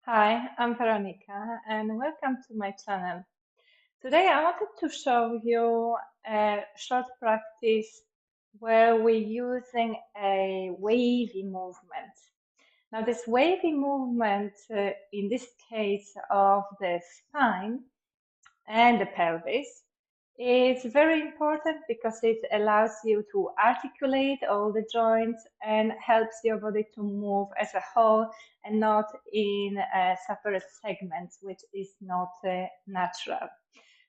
Hi, I'm Veronica and welcome to my channel. Today I wanted to show you a short practice where we're using a wavy movement. Now this wavy movement, in this case of the spine and the pelvis, is very important because it allows you to articulate all the joints and helps your body to move as a whole and not in separate segments, which is not natural.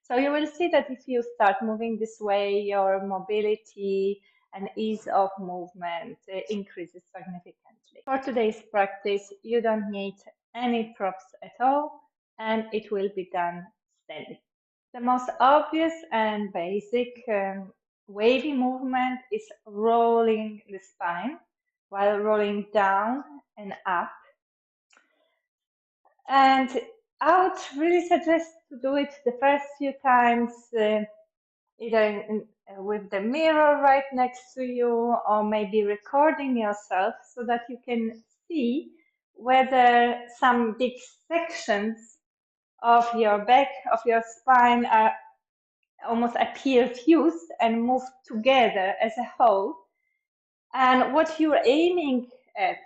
So you will see that if you start moving this way, your mobility and ease of movement increases significantly. For today's practice, you don't need any props at all, and it will be done steady. The most obvious and basic wavy movement is rolling the spine while rolling down and up. And I would really suggest to do it the first few times, either with the mirror right next to you or maybe recording yourself so that you can see whether some big sections of your back, of your spine are almost appear fused and move together as a whole. And what you're aiming at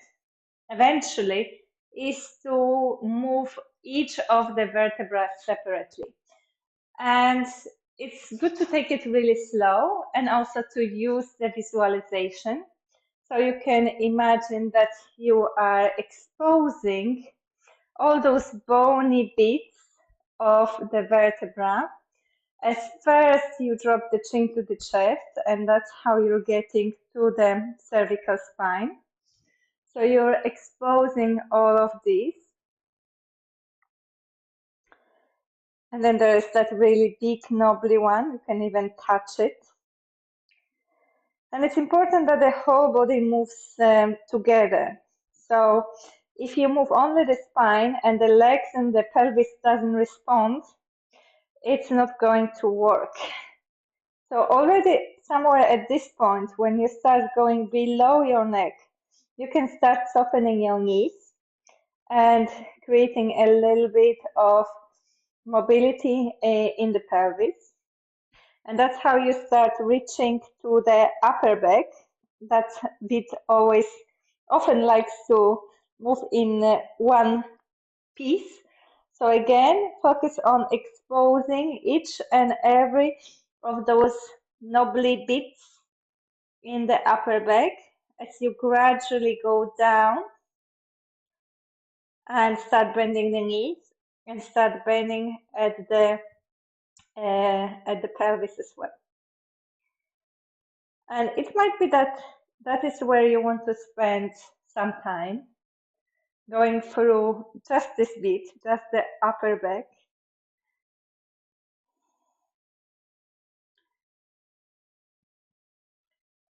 eventually is to move each of the vertebrae separately. And it's good to take it really slow and also to use the visualization. So you can imagine that you are exposing all those bony bits of the vertebra. As first you drop the chin to the chest, and that's how you're getting to the cervical spine. So you're exposing all of these. And then there is that really big knobbly one. You can even touch it. And it's important that the whole body moves together. So if you move only the spine and the legs and the pelvis doesn't respond, it's not going to work. So already somewhere at this point, when you start going below your neck, you can start softening your knees and creating a little bit of mobility in the pelvis. And that's how you start reaching to the upper back. That bit always often likes to move in one piece. So again, focus on exposing each and every of those knobbly bits in the upper back as you gradually go down and start bending the knees and start bending at the pelvis as well. And it might be that is where you want to spend some time going through just this bit, just the upper back.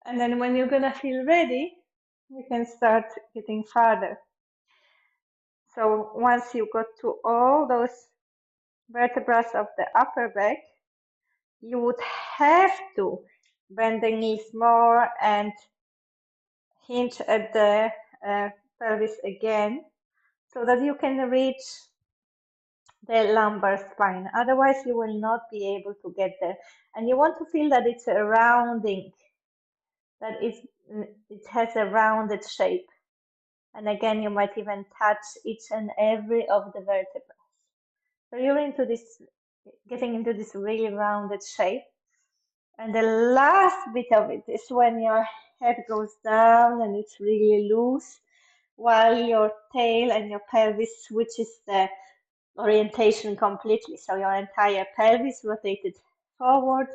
And then when you're gonna feel ready, you can start getting farther. So once you got to all those vertebrae of the upper back, you would have to bend the knees more and hinge at the pelvis again so that you can reach the lumbar spine. Otherwise, you will not be able to get there. And you want to feel that it's a rounding, that it has a rounded shape. And again, you might even touch each and every of the vertebrae. So you're into this, getting into this really rounded shape. And the last bit of it is when your head goes down and it's really loose, while your tail and your pelvis switches the orientation completely. So your entire pelvis rotated forward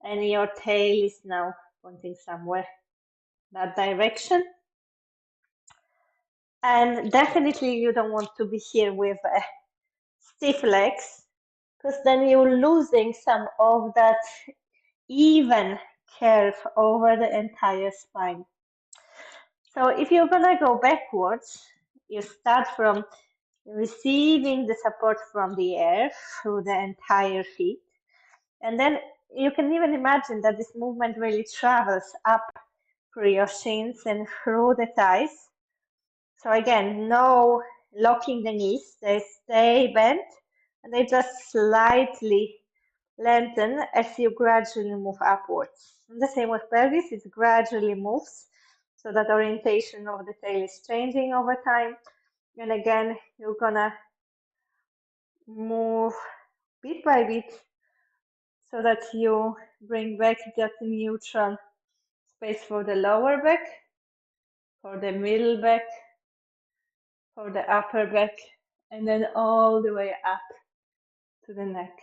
and your tail is now pointing somewhere that direction. And definitely you don't want to be here with stiff legs, because then you're losing some of that even curve over the entire spine. So if you're gonna go backwards, you start from receiving the support from the air through the entire feet. And then you can even imagine that this movement really travels up through your shins and through the thighs. So again, no locking the knees. They stay bent and they just slightly lengthen as you gradually move upwards. And the same with pelvis, it gradually moves so that orientation of the tail is changing over time. And again, you're gonna move bit by bit so that you bring back that neutral space for the lower back, for the middle back, for the upper back, and then all the way up to the neck.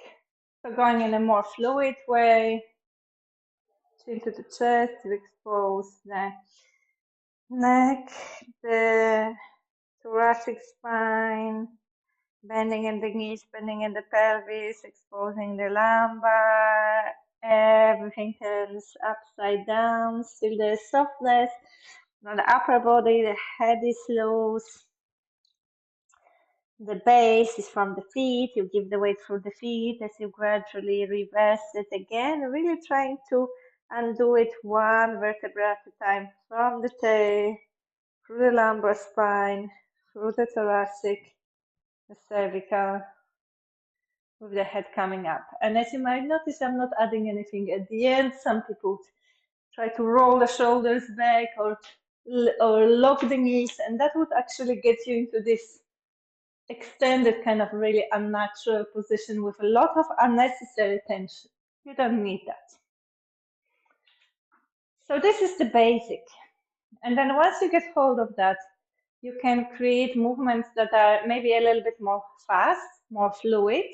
So going in a more fluid way, chin to the chest to expose the neck, the thoracic spine, bending in the knees, bending in the pelvis, exposing the lumbar. Everything turns upside down. Still there's softness on the upper body. The head is loose. The base is from the feet. You give the weight through the feet as you gradually reverse it again. Really trying to undo it one vertebra at a time, from the tail, through the lumbar spine, through the thoracic, the cervical, with the head coming up. And as you might notice, I'm not adding anything at the end. Some people try to roll the shoulders back or lock the knees, and that would actually get you into this extended kind of really unnatural position with a lot of unnecessary tension. You don't need that. So this is the basic. And then once you get hold of that, you can create movements that are maybe a little bit more fast, more fluid.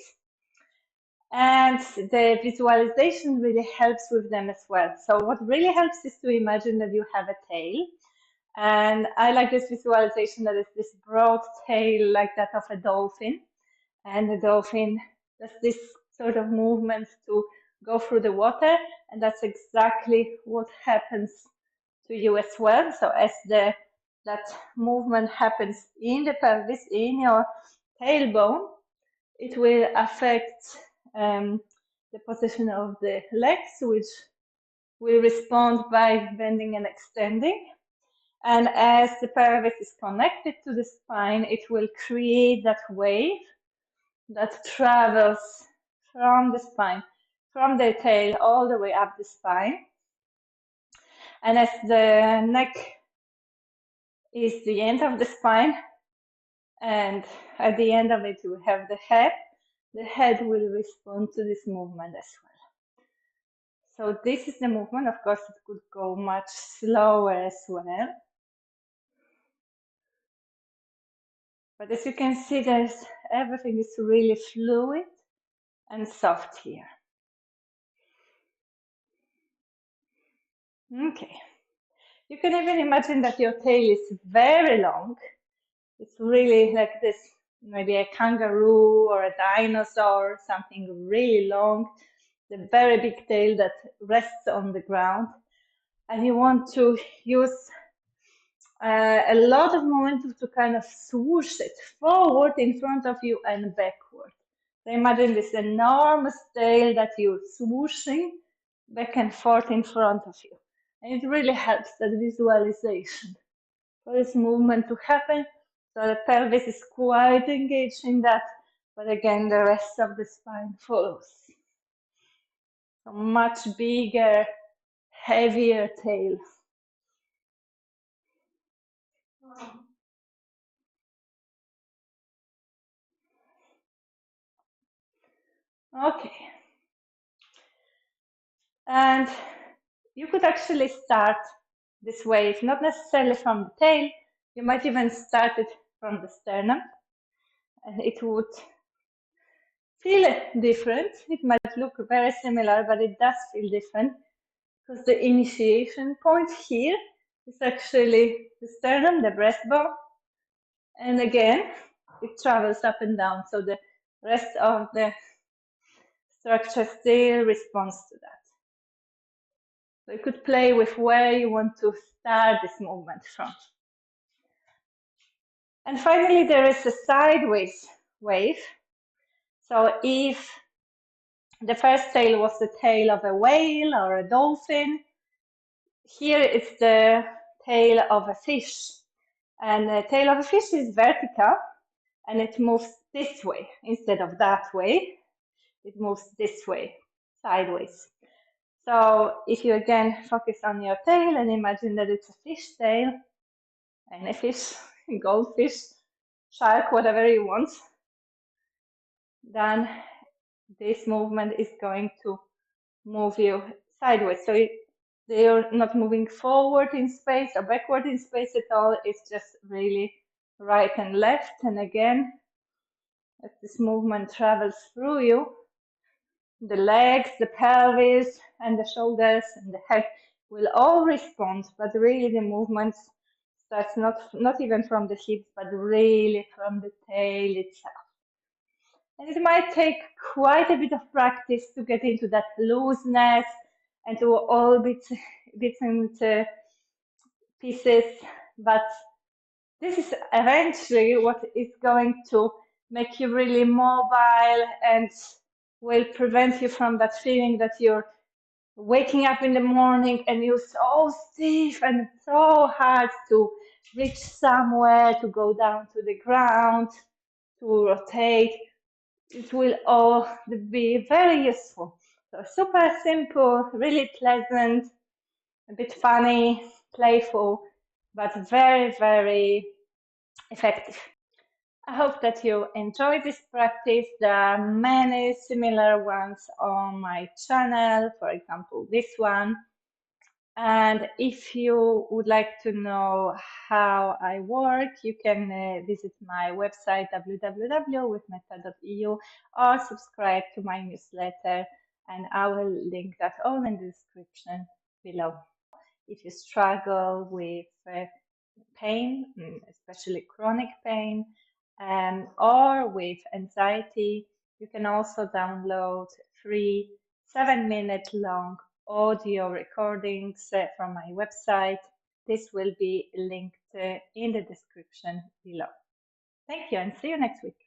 And the visualization really helps with them as well. So what really helps is to imagine that you have a tail. And I like this visualization that is this broad tail like that of a dolphin. And the dolphin does this sort of movement to go through the water. And that's exactly what happens to you as well. So as that movement happens in the pelvis, in your tailbone, it will affect the position of the legs, which will respond by bending and extending. And as the pelvis is connected to the spine, it will create that wave that travels from the spine, from the tail all the way up the spine. And as the neck is the end of the spine, and at the end of it you have the head will respond to this movement as well. So this is the movement. Of course, it could go much slower as well. But as you can see, everything is really fluid and soft here. Okay. You can even imagine that your tail is very long. It's really like this, maybe a kangaroo or a dinosaur, something really long, the very big tail that rests on the ground. And you want to use a lot of momentum to kind of swoosh it forward in front of you and backward. So imagine this enormous tail that you're swooshing back and forth in front of you. And it really helps that visualization for this movement to happen. So the pelvis is quite engaged in that, but again, the rest of the spine follows. So much bigger, heavier tail. Okay. And you could actually start this wave, not necessarily from the tail. You might even start it from the sternum. And it would feel different. It might look very similar, but it does feel different because the initiation point here is actually the sternum, the breastbone. And again, it travels up and down. So the rest of the structure still responds to that. So you could play with where you want to start this movement from. And finally, there is a sideways wave. So if the first tail was the tail of a whale or a dolphin, here it's the tail of a fish. And the tail of a fish is vertical. and it moves this way instead of that way. It moves this way, sideways. So if you again focus on your tail and imagine that it's a fish tail, any fish, goldfish, shark, whatever you want, then this movement is going to move you sideways. So you're not moving forward in space or backward in space at all. It's just really right and left. And again, as this movement travels through you, the legs, the pelvis, and the shoulders and the head will all respond, but really the movement starts not even from the hips, but really from the tail itself. And it might take quite a bit of practice to get into that looseness and to all bits and pieces, but this is eventually what is going to make you really mobile and will prevent you from that feeling that you're waking up in the morning and you're so stiff and so hard to reach somewhere, to go down to the ground, to rotate. It will all be very useful. So super simple, really pleasant, a bit funny, playful, but very, very effective. I hope that you enjoy this practice. There are many similar ones on my channel, for example, this one. And if you would like to know how I work, you can visit my website www.withmeta.eu or subscribe to my newsletter, and I will link that all in the description below. If you struggle with pain, especially chronic pain, or with anxiety, you can also download free 7-minute long audio recordings from my website. This will be linked in the description below. Thank you and see you next week.